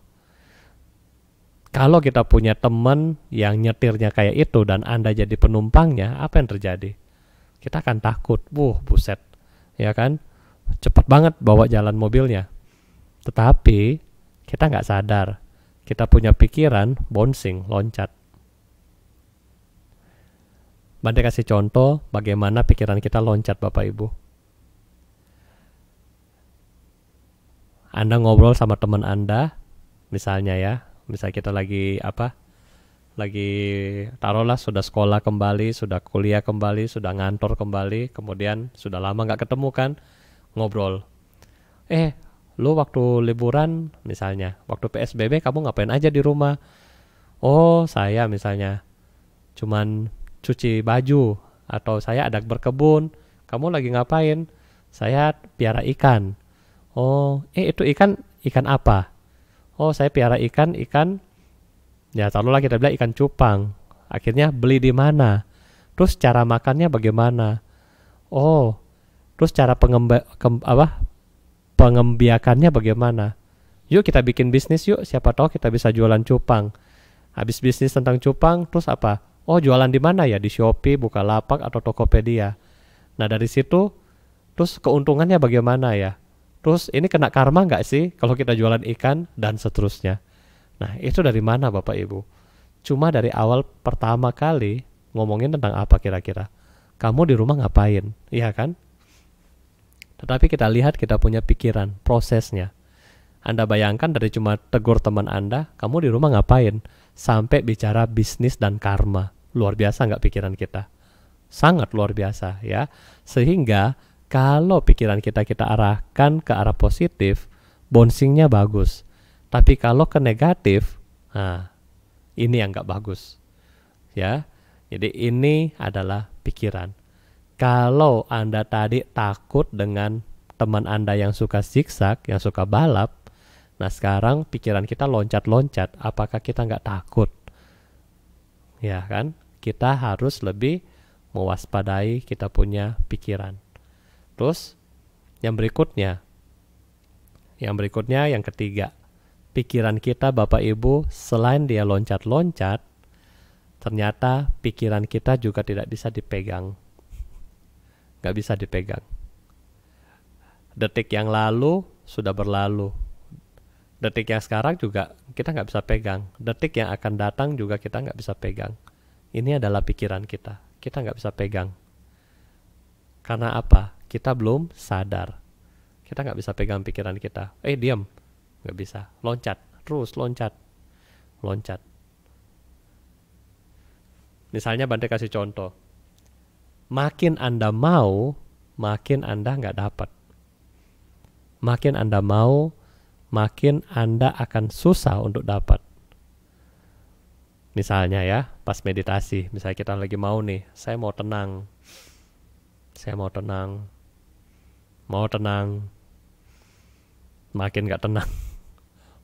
Kalau kita punya teman yang nyetirnya kayak itu dan Anda jadi penumpangnya, apa yang terjadi? Kita akan takut. Buset. Ya kan? Cepat banget bawa jalan mobilnya. Tetapi kita nggak sadar. Kita punya pikiran bouncing, loncat. Bante kasih contoh bagaimana pikiran kita loncat, Bapak Ibu. Anda ngobrol sama teman Anda, misalnya ya. Misal kita lagi taruhlah sudah sekolah kembali, sudah kuliah kembali, sudah ngantor kembali, kemudian sudah lama nggak ketemu kan, ngobrol. Lu waktu liburan misalnya, waktu PSBB kamu ngapain aja di rumah? Oh, saya misalnya cuman cuci baju, atau saya ada berkebun. Kamu lagi ngapain? Saya piara ikan. Oh, itu ikan apa? Oh, saya piara ikan, ya taruhlah kita bilang ikan cupang. Akhirnya beli di mana? Terus cara makannya bagaimana? Oh, terus cara pengembiakannya bagaimana? Yuk kita bikin bisnis yuk, siapa tahu kita bisa jualan cupang. Habis bisnis tentang cupang, terus apa? Oh, jualan di mana ya? Di Shopee, Bukalapak, atau Tokopedia. Nah, dari situ, terus keuntungannya bagaimana ya? Terus ini kena karma nggak sih kalau kita jualan ikan, dan seterusnya. Nah, itu dari mana Bapak Ibu? Cuma dari awal pertama kali ngomongin tentang apa kira-kira? Kamu di rumah ngapain? Iya kan? Tetapi kita lihat kita punya pikiran, prosesnya. Anda bayangkan dari cuma tegur teman Anda, kamu di rumah ngapain? Sampai bicara bisnis dan karma. Luar biasa nggak pikiran kita? Sangat luar biasa ya. Sehingga kalau pikiran kita arahkan ke arah positif, bouncingnya bagus. Tapi kalau ke negatif, nah ini yang nggak bagus. Ya, jadi ini adalah pikiran. Kalau Anda tadi takut dengan teman Anda yang suka zigzag, yang suka balap, nah sekarang pikiran kita loncat-loncat, apakah kita nggak takut? Ya kan? Kita harus lebih mewaspadai kita punya pikiran. Terus yang berikutnya yang ketiga, pikiran kita Bapak Ibu selain dia loncat-loncat, ternyata pikiran kita juga tidak bisa dipegang. Nggak bisa dipegang. Detik yang lalu sudah berlalu. Detik yang sekarang juga kita nggak bisa pegang. Detik yang akan datang juga kita nggak bisa pegang. Ini adalah pikiran kita. Kita nggak bisa pegang. Karena apa? Kita belum sadar. Kita nggak bisa pegang pikiran kita. Diam. Nggak bisa. Loncat. Terus loncat. Loncat. Misalnya Bante kasih contoh. Makin Anda mau, makin Anda nggak dapat. Makin Anda mau, makin Anda akan susah untuk dapat. Misalnya ya, pas meditasi, misalnya kita lagi mau nih, saya mau tenang, makin gak tenang,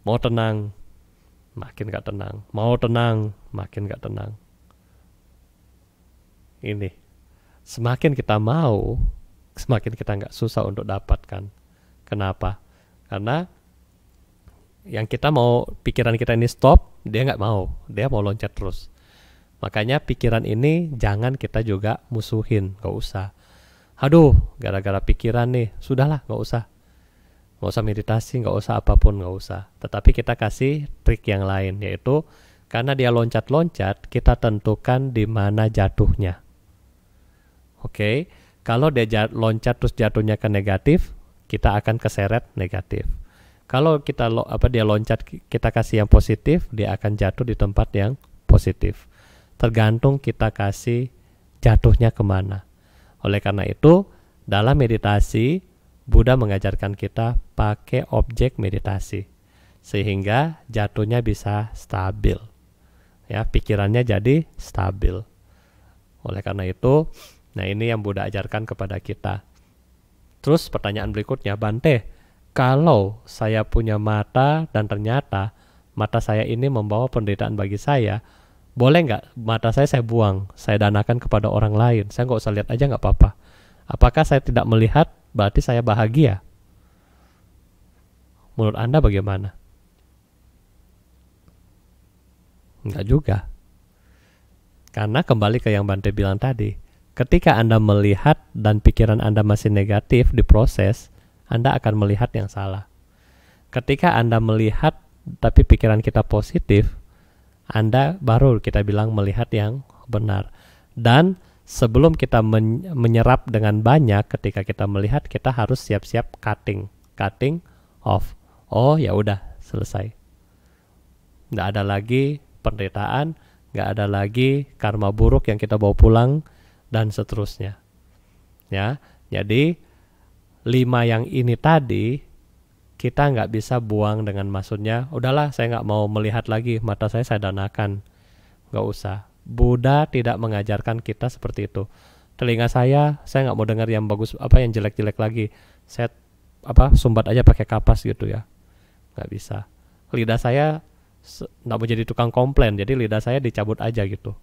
mau tenang, makin gak tenang, mau tenang, makin gak tenang. Ini, semakin kita mau, semakin kita gak susah untuk dapatkan. Kenapa? Karena yang kita mau, pikiran kita ini stop, dia nggak mau, dia mau loncat terus. Makanya pikiran ini jangan kita juga musuhin, nggak usah. Aduh, gara-gara pikiran nih, sudahlah, nggak usah meditasi, nggak usah apapun, nggak usah. Tetapi kita kasih trik yang lain, yaitu karena dia loncat-loncat, kita tentukan di mana jatuhnya. Oke, kalau dia loncat terus jatuhnya ke negatif, kita akan keseret negatif. Kalau dia loncat, kita kasih yang positif, dia akan jatuh di tempat yang positif. Tergantung kita kasih jatuhnya kemana. Oleh karena itu, dalam meditasi, Buddha mengajarkan kita pakai objek meditasi. Sehingga jatuhnya bisa stabil. Ya, pikirannya jadi stabil. Oleh karena itu, nah ini yang Buddha ajarkan kepada kita. Terus pertanyaan berikutnya, Bante, kalau saya punya mata dan ternyata mata saya ini membawa penderitaan bagi saya, boleh nggak mata saya buang, saya danakan kepada orang lain, saya nggak usah lihat aja nggak apa-apa. Apakah saya tidak melihat berarti saya bahagia? Menurut Anda bagaimana? Enggak juga. Karena kembali ke yang Bante bilang tadi, ketika Anda melihat dan pikiran Anda masih negatif diproses, Anda akan melihat yang salah. Ketika Anda melihat tapi pikiran kita positif, Anda baru kita bilang melihat yang benar. Dan sebelum kita menyerap dengan banyak, ketika kita melihat, kita harus siap-siap cutting off. Oh ya udah, selesai. Nggak ada lagi penderitaan, nggak ada lagi karma buruk yang kita bawa pulang, dan seterusnya. Ya, jadi 5 yang ini tadi kita nggak bisa buang dengan maksudnya, udahlah saya nggak mau melihat lagi, mata saya danakan. Nggak usah. Buddha tidak mengajarkan kita seperti itu. Telinga saya nggak mau dengar yang bagus, yang jelek-jelek lagi. Saya sumbat aja pakai kapas gitu ya. Nggak bisa. lidah saya nggak mau jadi tukang komplain, jadi lidah saya dicabut aja gitu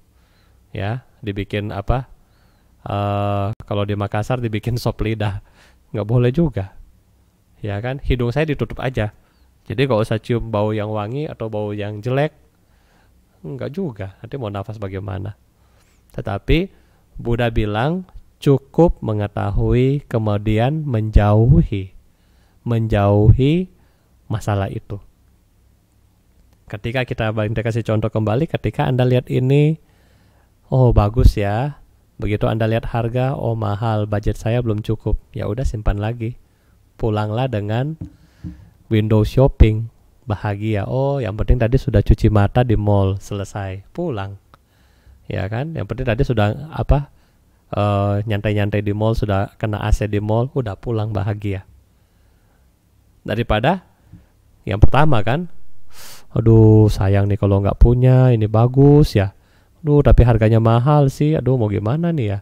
ya, dibikin apa, kalau di Makassar dibikin sop lidah, nggak boleh juga ya kan. Hidung saya ditutup aja, jadi gak usah cium bau yang wangi atau bau yang jelek, nggak juga, nanti mau nafas bagaimana. Tetapi Buddha bilang cukup mengetahui kemudian menjauhi masalah itu. Ketika kita kasih contoh kembali, ketika Anda lihat ini, oh bagus ya. Begitu Anda lihat harga, oh mahal, budget saya belum cukup. Ya udah simpan lagi. Pulanglah dengan window shopping, bahagia. Oh, yang penting tadi sudah cuci mata di mall, selesai. Pulang. Ya kan? Yang penting tadi sudah apa? Nyantai-nyantai di mall, sudah kena AC di mall, udah pulang bahagia. Daripada yang pertama kan, aduh sayang nih kalau nggak punya, ini bagus ya, aduh tapi harganya mahal sih, aduh mau gimana nih ya,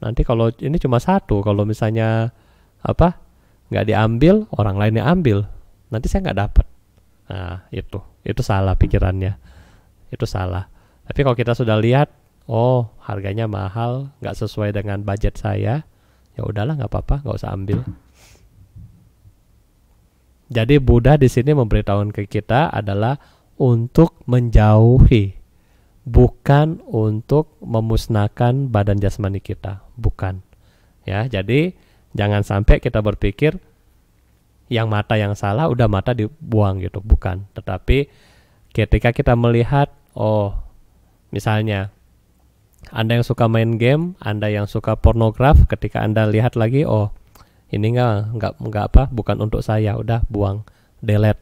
nanti kalau ini cuma satu, kalau misalnya apa nggak diambil, orang lainnya ambil, nanti saya nggak dapat. Nah itu salah pikirannya, itu salah. Tapi kalau kita sudah lihat, oh harganya mahal, nggak sesuai dengan budget saya, ya udahlah nggak apa-apa, nggak usah ambil. Jadi Buddha di sini memberitahukan ke kita adalah untuk menjauhi, bukan untuk memusnahkan badan jasmani kita, bukan. Ya, jadi jangan sampai kita berpikir yang mata yang salah, udah mata dibuang gitu, bukan. Tetapi ketika kita melihat, oh misalnya Anda yang suka main game, Anda yang suka pornograf, ketika Anda lihat lagi, oh ini enggak apa, bukan untuk saya, udah buang, delete,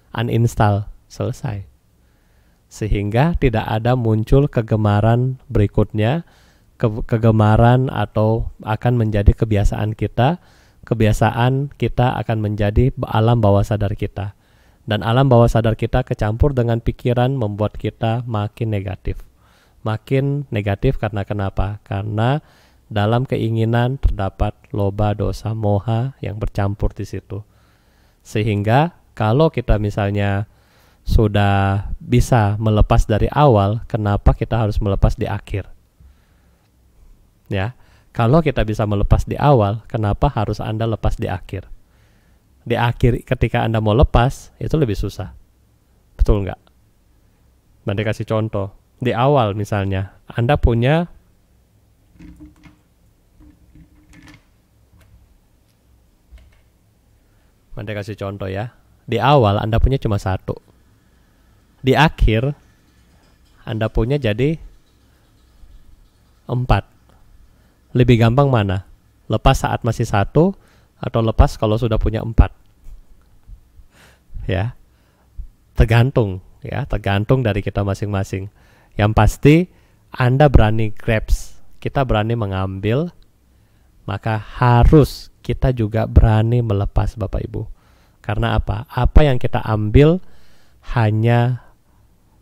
uninstall, selesai. Sehingga tidak ada muncul kegemaran berikutnya, kegemaran atau akan menjadi kebiasaan kita akan menjadi alam bawah sadar kita. Dan alam bawah sadar kita kecampur dengan pikiran membuat kita makin negatif. Makin negatif karena kenapa? Karena dalam keinginan terdapat loba, dosa, moha yang bercampur di situ. Sehingga kalau kita misalnya sudah bisa melepas dari awal, kenapa kita harus melepas di akhir? Ya, kalau kita bisa melepas di awal, kenapa harus Anda lepas di akhir? Di akhir ketika Anda mau lepas, itu lebih susah. Betul nggak? Nanti kasih contoh. Di awal misalnya, Anda punya Anda kasih contoh ya. Di awal Anda punya cuma satu. Di akhir Anda punya jadi 4. Lebih gampang mana? Lepas saat masih satu atau lepas kalau sudah punya 4? Ya. Tergantung ya, tergantung dari kita masing-masing. Yang pasti Anda berani grabs, kita berani mengambil, maka harus kita juga berani melepas Bapak Ibu. Karena apa? Apa yang kita ambil hanya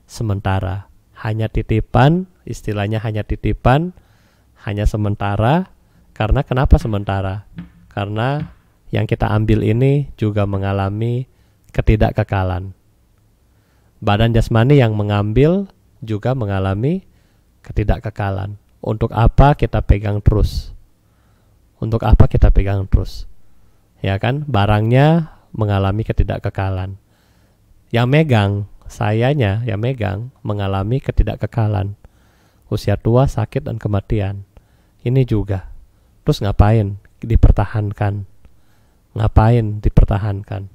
sementara, hanya titipan, istilahnya hanya titipan, hanya sementara. Karena kenapa sementara? Karena yang kita ambil ini juga mengalami ketidakkekalan. Badan jasmani yang mengambil juga mengalami ketidakkekalan. Untuk apa kita pegang terus? Untuk apa kita pegang terus? Ya kan? Barangnya mengalami ketidakkekalan. Yang megang, sayanya yang megang mengalami ketidakkekalan. Usia tua, sakit, dan kematian. Ini juga. Terus ngapain dipertahankan? Ngapain dipertahankan?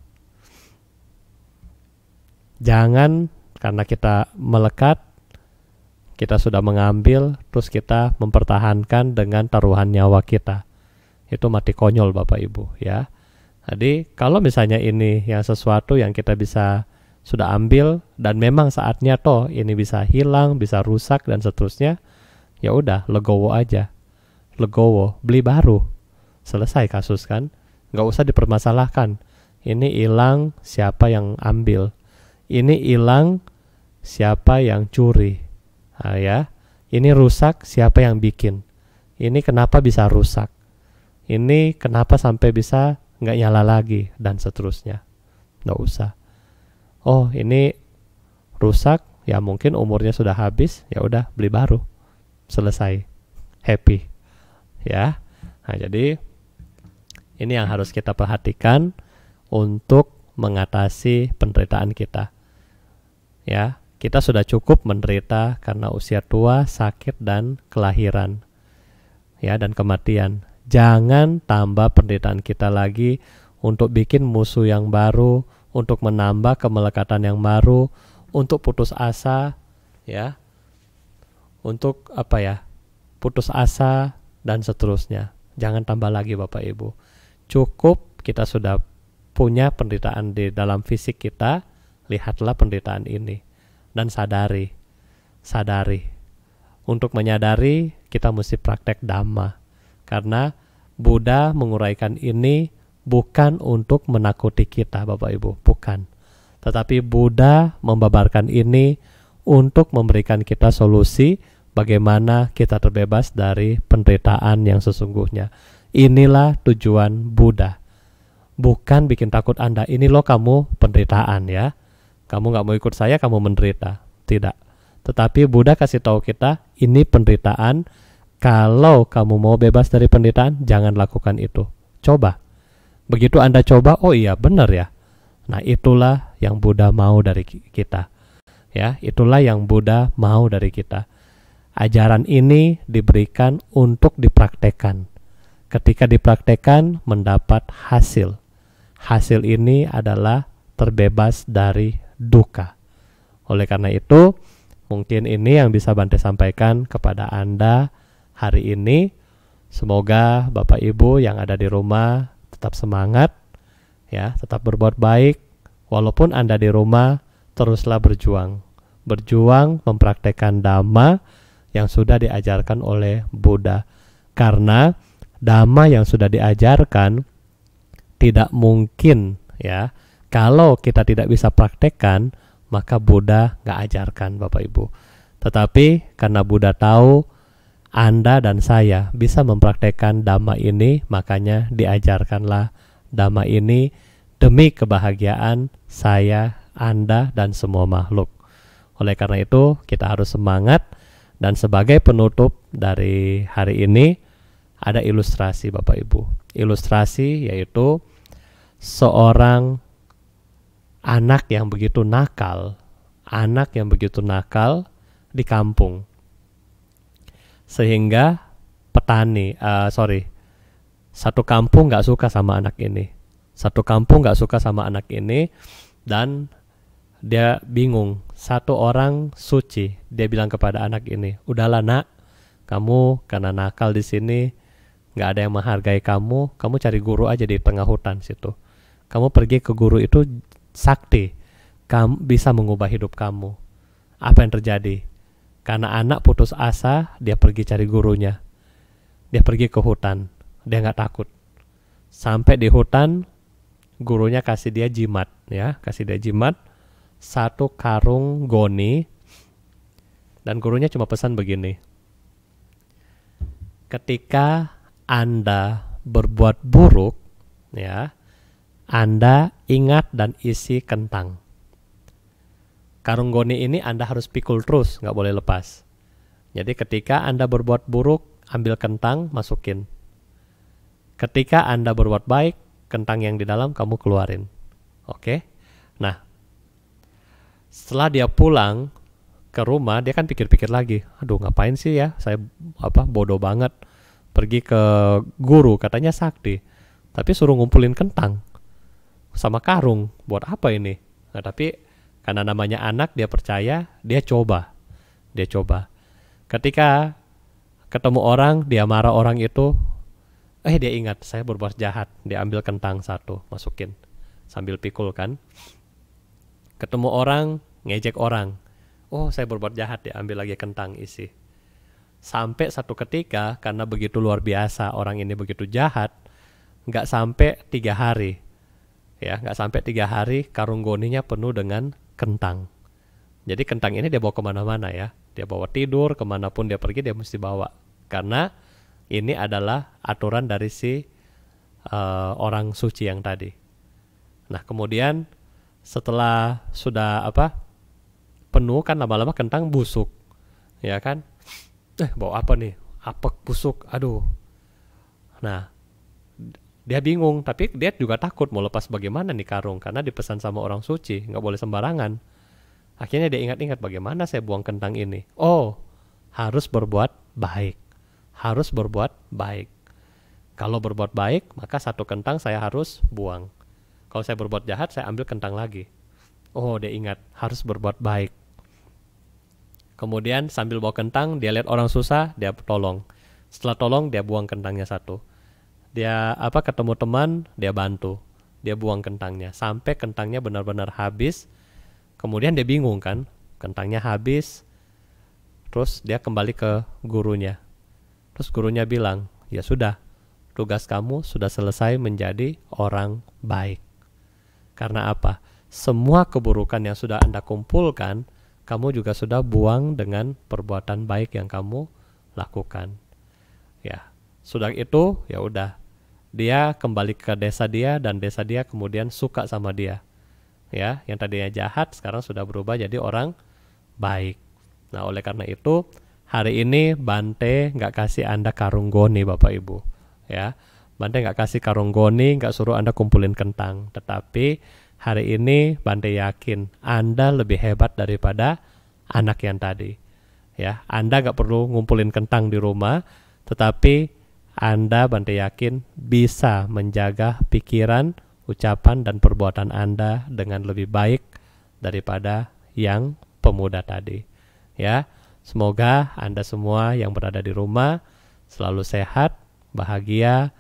Jangan karena kita melekat, kita sudah mengambil, terus kita mempertahankan dengan taruhan nyawa kita. Itu mati konyol Bapak Ibu ya. Jadi kalau misalnya ini yang sesuatu yang kita bisa sudah ambil dan memang saatnya toh ini bisa hilang, bisa rusak dan seterusnya, ya udah legowo aja. Legowo, beli baru. Selesai kasus kan? Nggak usah dipermasalahkan. Ini hilang, siapa yang ambil? Ini hilang, siapa yang curi? Nah, ya. Ini rusak, siapa yang bikin? Ini kenapa bisa rusak? Ini kenapa sampai bisa nggak nyala lagi dan seterusnya. Nggak usah. Oh, ini rusak, ya mungkin umurnya sudah habis, ya udah beli baru. Selesai. Happy. Ya. Nah, jadi ini yang harus kita perhatikan untuk mengatasi penderitaan kita. Ya, kita sudah cukup menderita karena usia tua, sakit dan kelahiran. Ya, dan kematian. Jangan tambah penderitaan kita lagi untuk bikin musuh yang baru, untuk menambah kemelekatan yang baru, untuk putus asa, ya. Untuk putus asa dan seterusnya. Jangan tambah lagi Bapak Ibu. Cukup kita sudah punya penderitaan di dalam fisik kita, lihatlah penderitaan ini dan sadari. Untuk menyadari kita mesti praktek Dhamma. Karena Buddha menguraikan ini bukan untuk menakuti kita Bapak Ibu, bukan. Tetapi Buddha membabarkan ini untuk memberikan kita solusi bagaimana kita terbebas dari penderitaan yang sesungguhnya. Inilah tujuan Buddha. Bukan bikin takut Anda, ini loh kamu penderitaan ya. Kamu gak mau ikut saya, kamu menderita. Tidak. Tetapi Buddha kasih tahu kita, ini penderitaan. Kalau kamu mau bebas dari penderitaan, jangan lakukan itu. Coba. Begitu Anda coba, oh iya benar ya. Nah, itulah yang Buddha mau dari kita. Ya, itulah yang Buddha mau dari kita. Ajaran ini diberikan untuk dipraktekkan. Ketika dipraktekkan, mendapat hasil. Hasil ini adalah terbebas dari duka. Oleh karena itu, mungkin ini yang bisa Bante sampaikan kepada Anda hari ini. Semoga Bapak Ibu yang ada di rumah tetap semangat, ya, tetap berbuat baik. Walaupun Anda di rumah, teruslah berjuang. Berjuang mempraktekkan Dhamma yang sudah diajarkan oleh Buddha. Karena Dhamma yang sudah diajarkan tidak mungkin, ya, kalau kita tidak bisa praktekkan, maka Buddha nggak ajarkan Bapak Ibu. Tetapi karena Buddha tahu Anda dan saya bisa mempraktekkan Dhamma ini, makanya diajarkanlah Dhamma ini demi kebahagiaan saya, Anda, dan semua makhluk. Oleh karena itu, kita harus semangat. Dan sebagai penutup dari hari ini, ada ilustrasi Bapak Ibu. Ilustrasi yaitu seorang anak yang begitu nakal di kampung. Sehingga satu kampung gak suka sama anak ini. Dan dia bingung. Satu orang suci, dia bilang kepada anak ini, udahlah nak, kamu karena nakal di sini, gak ada yang menghargai kamu cari guru aja di tengah hutan situ. Kamu pergi ke guru itu sakti, kamu bisa mengubah hidup kamu. Apa yang terjadi? Karena anak putus asa, dia pergi cari gurunya. Dia pergi ke hutan, dia gak takut. Sampai di hutan, gurunya kasih dia jimat, satu karung goni, dan gurunya cuma pesan begini, ketika Anda berbuat buruk, ya, Anda ingat dan isi kentang. Karung goni ini Anda harus pikul terus, nggak boleh lepas. Jadi ketika Anda berbuat buruk, ambil kentang, masukin. Ketika Anda berbuat baik, kentang yang di dalam kamu keluarin. Oke? Nah, setelah dia pulang ke rumah, dia kan pikir-pikir lagi, aduh ngapain sih ya, saya bodoh banget pergi ke guru, katanya sakti, tapi suruh ngumpulin kentang sama karung, buat apa ini? Nah, tapi karena namanya anak, dia percaya, dia coba. Ketika ketemu orang, dia marah orang itu, dia ingat saya berbuat jahat, dia ambil kentang satu, masukin sambil pikul kan. Ketemu orang, ngejek orang. Oh, saya berbuat jahat, dia ambil lagi kentang isi. Sampai satu ketika, karena begitu luar biasa orang ini begitu jahat, nggak sampai 3 hari. Ya, nggak sampai 3 hari, karung goninya penuh dengan kentang. Jadi kentang ini dia bawa kemana-mana ya. Dia bawa tidur, kemanapun dia pergi dia mesti bawa. Karena ini adalah aturan dari si orang suci yang tadi. Nah, kemudian Setelah sudah penuh kan lama-lama kentang busuk, ya kan? Bau apa nih? Apek, busuk, aduh. Nah, dia bingung, tapi dia juga takut mau lepas bagaimana nih karung, karena dipesan sama orang suci, nggak boleh sembarangan. Akhirnya dia ingat-ingat, bagaimana saya buang kentang ini? Oh, harus berbuat baik. Harus berbuat baik. Kalau berbuat baik, maka satu kentang saya harus buang. Kalau saya berbuat jahat, saya ambil kentang lagi. Oh, dia ingat, harus berbuat baik. Kemudian sambil bawa kentang, dia lihat orang susah, dia tolong. Setelah tolong, dia buang kentangnya satu. Dia ketemu teman, dia bantu. Dia buang kentangnya sampai kentangnya benar-benar habis. Kemudian dia bingung kan, kentangnya habis. Terus dia kembali ke gurunya. Terus gurunya bilang, ya sudah, tugas kamu sudah selesai menjadi orang baik. Karena apa? Semua keburukan yang sudah Anda kumpulkan, kamu juga sudah buang dengan perbuatan baik yang kamu lakukan. Ya, sudah itu ya udah. Dia kembali ke desa dia dan desa dia kemudian suka sama dia. Ya, yang tadinya jahat sekarang sudah berubah jadi orang baik. Nah, oleh karena itu hari ini Bante nggak kasih Anda karung goni, Bapak Ibu. Ya, Bante nggak kasih karung goni, nggak suruh Anda kumpulin kentang. Tetapi hari ini Bante yakin Anda lebih hebat daripada anak yang tadi. Ya, Anda nggak perlu ngumpulin kentang di rumah, tetapi Anda, Bante yakin, bisa menjaga pikiran, ucapan, dan perbuatan Anda dengan lebih baik daripada yang pemuda tadi. Ya, semoga Anda semua yang berada di rumah selalu sehat, bahagia,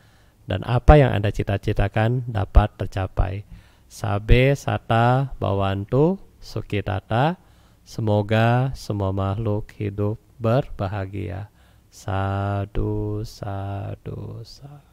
dan apa yang Anda cita-citakan dapat tercapai. Sabe sata bawantu sukitata. Semoga semua makhluk hidup berbahagia. Sadu, sadu, sadu.